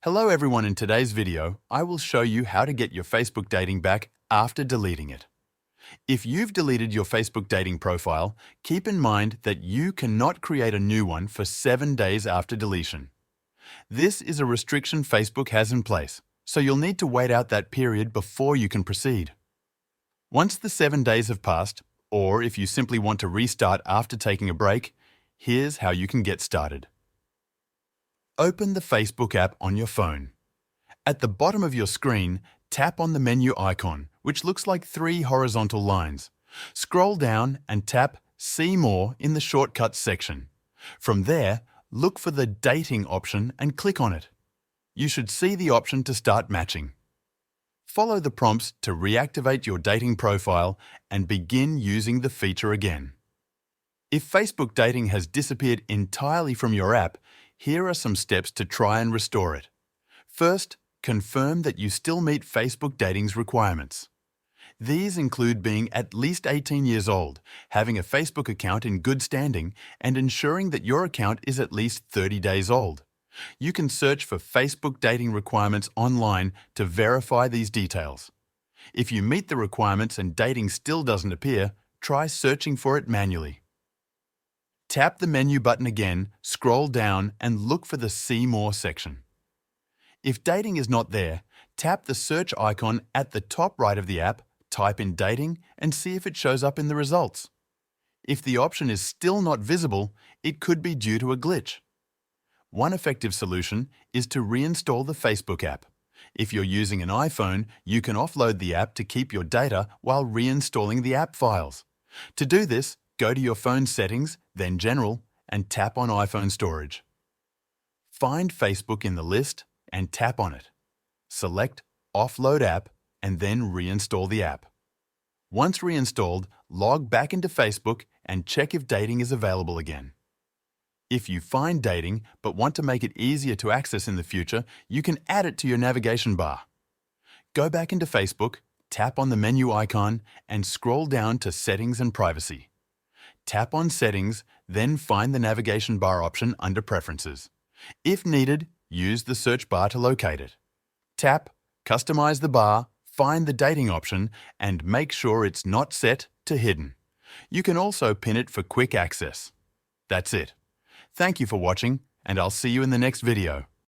Hello everyone, in today's video, I will show you how to get your Facebook dating back after deleting it. If you've deleted your Facebook dating profile, keep in mind that you cannot create a new one for 7 days after deletion. This is a restriction Facebook has in place, so you'll need to wait out that period before you can proceed. Once the 7 days have passed, or if you simply want to restart after taking a break, here's how you can get started. Open the Facebook app on your phone. At the bottom of your screen, tap on the menu icon, which looks like 3 horizontal lines. Scroll down and tap See More in the Shortcuts section. From there, look for the Dating option and click on it. You should see the option to start matching. Follow the prompts to reactivate your dating profile and begin using the feature again. If Facebook Dating has disappeared entirely from your app, here are some steps to try and restore it. First, confirm that you still meet Facebook Dating's requirements. These include being at least 18 years old, having a Facebook account in good standing, and ensuring that your account is at least 30 days old. You can search for Facebook Dating requirements online to verify these details. If you meet the requirements and dating still doesn't appear, try searching for it manually. Tap the menu button again, scroll down, and look for the See More section. If dating is not there, tap the search icon at the top right of the app, type in dating, and see if it shows up in the results. If the option is still not visible, it could be due to a glitch. One effective solution is to reinstall the Facebook app. If you're using an iPhone, you can offload the app to keep your data while reinstalling the app files. To do this, go to your phone settings, then General, and tap on iPhone storage. Find Facebook in the list and tap on it. Select Offload App and then reinstall the app. Once reinstalled, log back into Facebook and check if dating is available again. If you find dating but want to make it easier to access in the future, you can add it to your navigation bar. Go back into Facebook, tap on the menu icon, and scroll down to Settings and Privacy. Tap on Settings, then find the navigation bar option under Preferences. If needed, use the search bar to locate it. Tap, customize the bar, find the dating option, and make sure it's not set to Hidden. You can also pin it for quick access. That's it. Thank you for watching, and I'll see you in the next video.